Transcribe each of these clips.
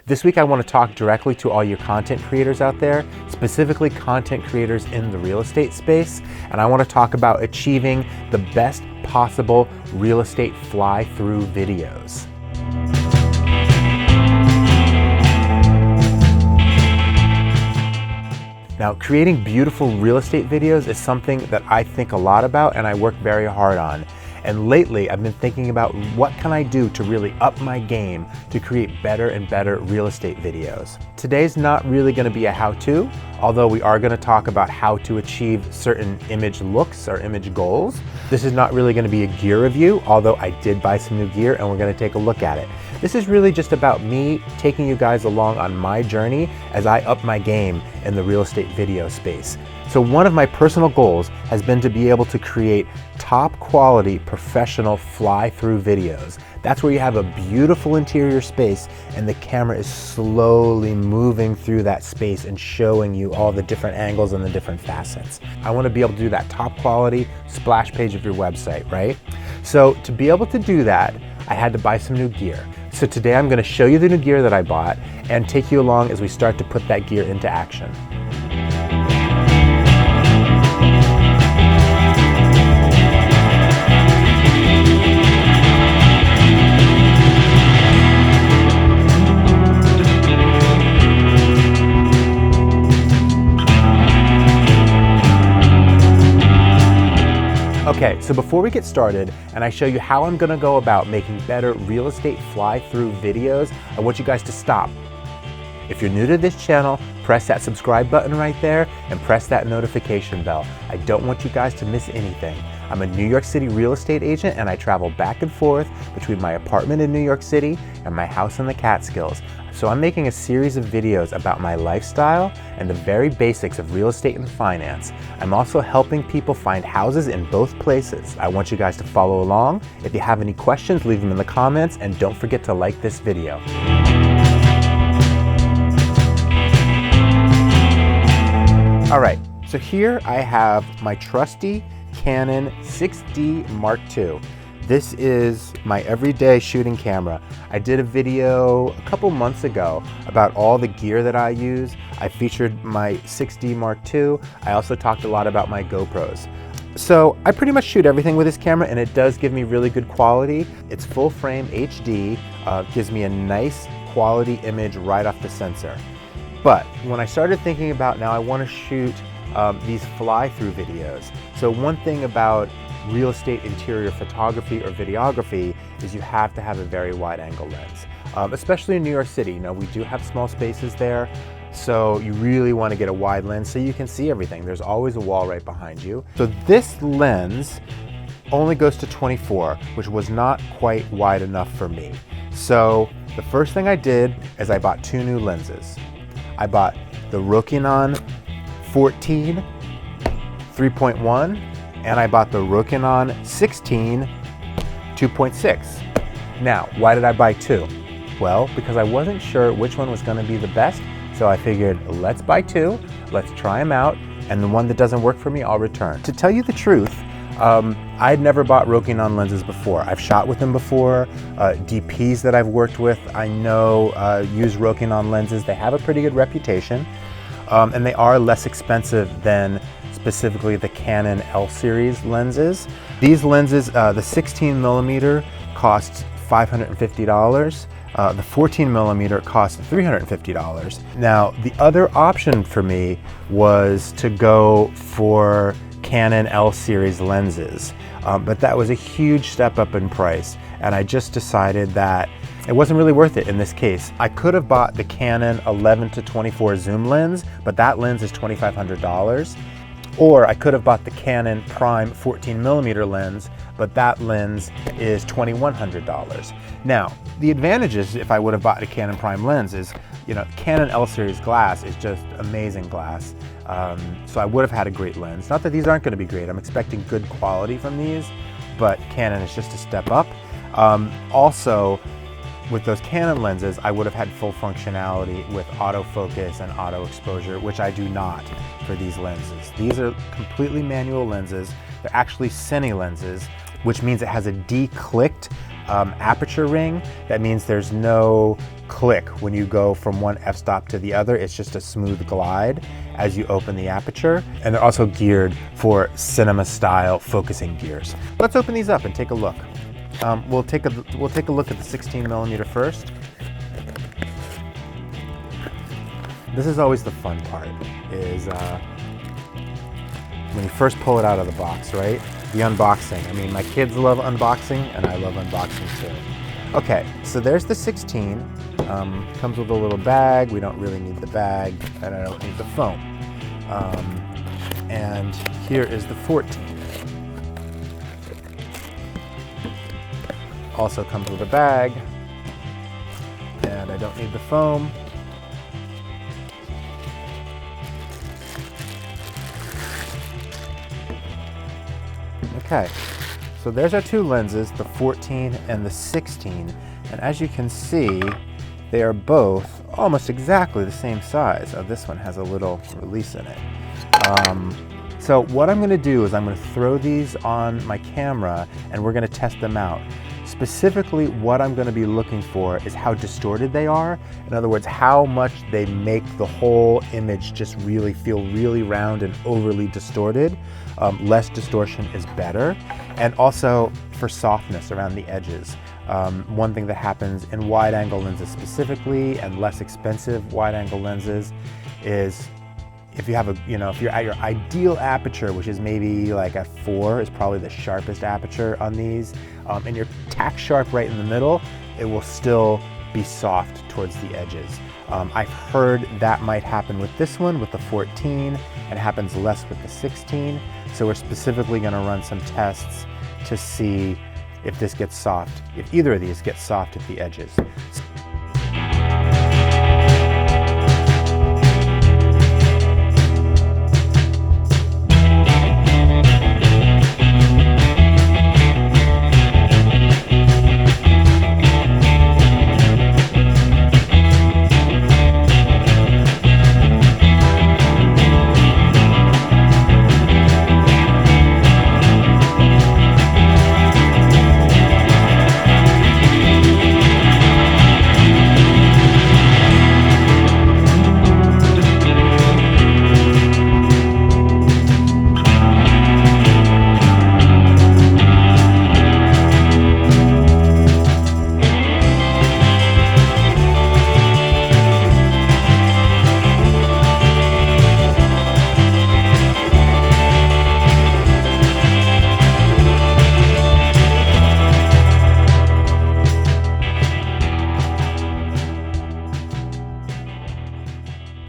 This week I want to talk directly to all your content creators out there, specifically content creators in the real estate space, and I want to talk about achieving the best possible real estate fly-through videos. Now, creating beautiful real estate videos is something that I think a lot about and I work very hard on. And lately, I've been thinking about what can I do to really up my game to create better and better real estate videos. Today's not really going to be a how-to, although we are going to talk about how to achieve certain image looks or image goals. This is not really going to be a gear review, although I did buy some new gear and we're going to take a look at it. This is really just about me taking you guys along on my journey as I up my game in the real estate video space. So one of my personal goals has been to be able to create top quality professional fly-through videos. That's where you have a beautiful interior space and the camera is slowly moving through that space and showing you all the different angles and the different facets. I want to be able to do that top quality splash page of your website, right? So to be able to do that, I had to buy some new gear. So today I'm going to show you the new gear that I bought and take you along as we start to put that gear into action. Okay, so before we get started and I show you how I'm gonna go about making better real estate fly-through videos, I want you guys to stop. If you're new to this channel, press that subscribe button right there and press that notification bell. I don't want you guys to miss anything. I'm a New York City real estate agent and I travel back and forth between my apartment in New York City and my house in the Catskills. So I'm making a series of videos about my lifestyle and the very basics of real estate and finance. I'm also helping people find houses in both places. I want you guys to follow along. If you have any questions, leave them in the comments and don't forget to like this video. All right, so here I have my trusty Canon 6D Mark II. This is my everyday shooting camera. I did a video a couple months ago about all the gear that I use. I featured my 6D Mark II. I also talked a lot about my GoPros. So I pretty much shoot everything with this camera and it does give me really good quality. It's full frame HD, gives me a nice quality image right off the sensor. But when I started thinking about now I want to shoot these fly-through videos. So one thing about real estate interior photography or videography is you have to have a very wide angle lens. Especially in New York City, you know, we do have small spaces there, so you really want to get a wide lens so you can see everything. There's always a wall right behind you. So this lens only goes to 24, which was not quite wide enough for me. So the first thing I did is I bought two new lenses. I bought the ROKINON 14 3.1 and I bought the ROKINON 16 2.6. Now, why did I buy two? Well, because I wasn't sure which one was going to be the best, so I figured let's buy two, let's try them out, and the one that doesn't work for me, I'll return. To tell you the truth, I'd never bought ROKINON lenses before. I've shot with them before. DPs that I've worked with, I know use ROKINON lenses. They have a pretty good reputation, and they are less expensive than specifically the Canon L series lenses. These lenses, the 16mm costs $550. The 14mm costs $350. Now, the other option for me was to go for Canon L series lenses, but that was a huge step up in price, and I just decided that it wasn't really worth it in this case. I could have bought the Canon 11-24 zoom lens, but that lens is $2,500. Or I could have bought the Canon Prime 14mm lens, but that lens is $2,100. Now, the advantages if I would have bought a Canon Prime lens is, you know, Canon L series glass is just amazing glass. So I would have had a great lens. Not that these aren't going to be great. I'm expecting good quality from these, but Canon is just a step up. Also, with those Canon lenses, I would have had full functionality with autofocus and auto exposure, which I do not for these lenses. These are completely manual lenses. They're actually CINE lenses, which means it has a declicked aperture ring. That means there's no click when you go from one f-stop to the other. It's just a smooth glide as you open the aperture. And they're also geared for cinema style focusing gears. Let's open these up and take a look. We'll take a look at the 16mm first. This is always the fun part, is when you first pull it out of the box, right? The unboxing. I mean, my kids love unboxing, and I love unboxing too. Okay, so there's the 16. Comes with a little bag. We don't really need the bag, and I don't need the foam. And here is the 14. Also comes with a bag, and I don't need the foam. Okay, so there's our two lenses, the 14 and the 16, and as you can see, they are both almost exactly the same size. Oh, this one has a little release in it. So what I'm going to do is I'm going to throw these on my camera and we're going to test them out. Specifically, what I'm going to be looking for is how distorted they are. In other words, how much they make the whole image just really feel really round and overly distorted. Less distortion is better. And also for softness around the edges. One thing that happens in wide-angle lenses specifically, and less expensive wide-angle lenses, is if you have if you're at your ideal aperture, which is maybe like a 4 is probably the sharpest aperture on these, and you're tack sharp right in the middle, it will still be soft towards the edges. I've heard that might happen with this one, with the 14, and happens less with the 16. So we're specifically going to run some tests to see if this gets soft, if either of these get soft at the edges.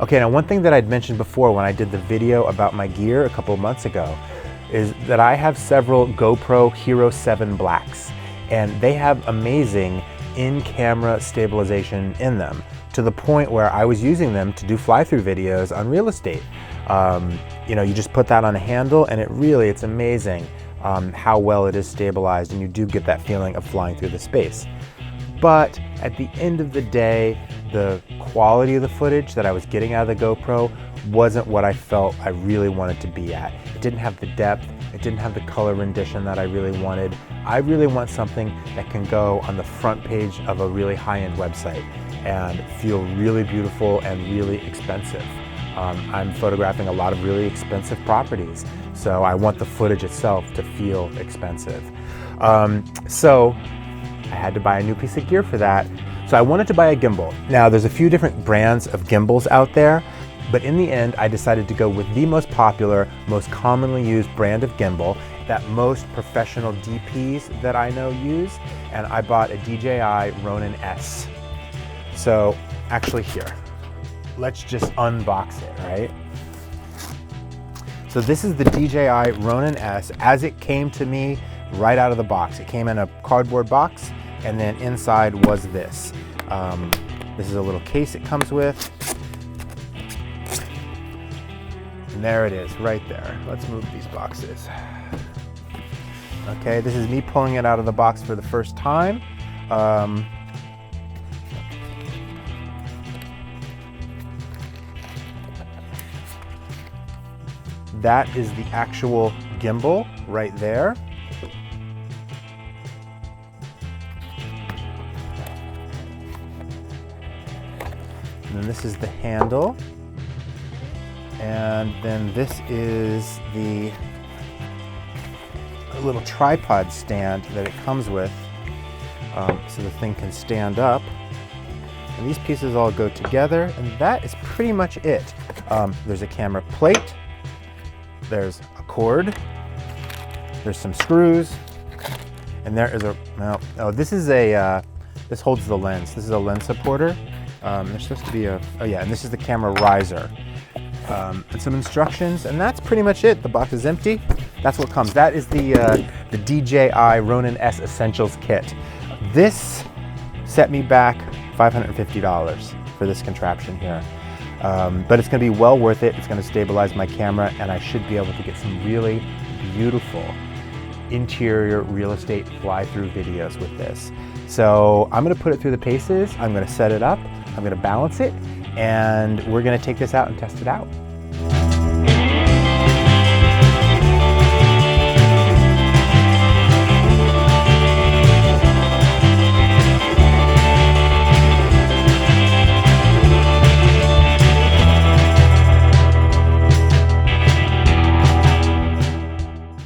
Okay, now one thing that I'd mentioned before when I did the video about my gear a couple of months ago is that I have several GoPro Hero 7 Blacks, and they have amazing in-camera stabilization in them, to the point where I was using them to do fly-through videos on real estate. You just put that on a handle and it's amazing how well it is stabilized, and you do get that feeling of flying through the space. But at the end of the day, the quality of the footage that I was getting out of the GoPro wasn't what I felt I really wanted to be at. It didn't have the depth, it didn't have the color rendition that I really wanted. I really want something that can go on the front page of a really high-end website and feel really beautiful and really expensive. I'm photographing a lot of really expensive properties, so I want the footage itself to feel expensive. So I had to buy a new piece of gear for that. So I wanted to buy a gimbal. Now there's a few different brands of gimbals out there, but in the end I decided to go with the most popular, most commonly used brand of gimbal that most professional DPs that I know use, and I bought a DJI Ronin-S. So actually here, let's just unbox it, right? So this is the DJI Ronin-S as it came to me right out of the box. It came in a cardboard box, and then inside was this. This is a little case it comes with. And there it is, right there. Let's move these boxes. Okay, this is me pulling it out of the box for the first time. That is the actual gimbal right there. And then this is the handle. And then this is the little tripod stand that it comes with, so the thing can stand up. And these pieces all go together, and that is pretty much it. There's a camera plate, there's a cord, there's some screws, and there is a, this is a, this holds the lens. This is a lens supporter. There's supposed to be a, oh yeah, and this is the camera riser. And some instructions, and that's pretty much it. The box is empty. That's what comes. That is the DJI Ronin-S Essentials Kit. This set me back $550 for this contraption here. But it's going to be well worth it. It's going to stabilize my camera, and I should be able to get some really beautiful interior real estate fly-through videos with this. So I'm going to put it through the paces. I'm going to set it up. I'm going to balance it, and we're going to take this out and test it out.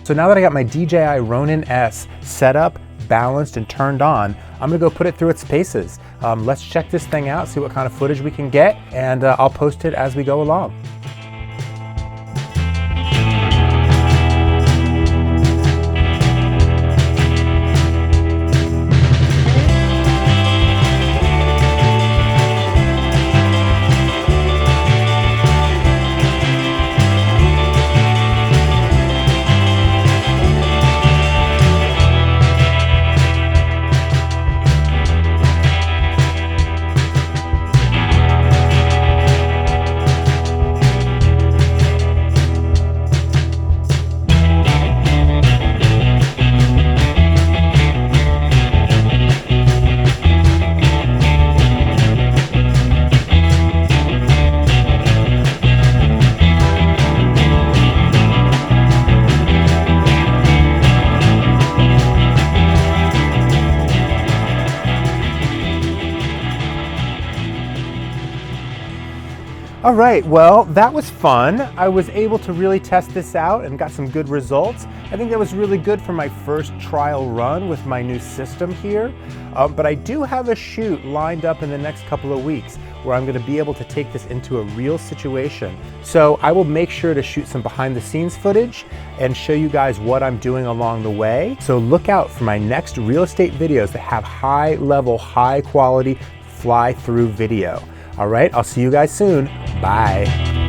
So now that I got my DJI Ronin-S set up, balanced, and turned on, I'm gonna go put it through its paces. Let's check this thing out, see what kind of footage we can get, and I'll post it as we go along. All right, well, that was fun. I was able to really test this out and got some good results. I think that was really good for my first trial run with my new system here. But I do have a shoot lined up in the next couple of weeks where I'm gonna be able to take this into a real situation. So I will make sure to shoot some behind the scenes footage and show you guys what I'm doing along the way. So look out for my next real estate videos that have high level, high quality fly through video. All right, I'll see you guys soon. Bye.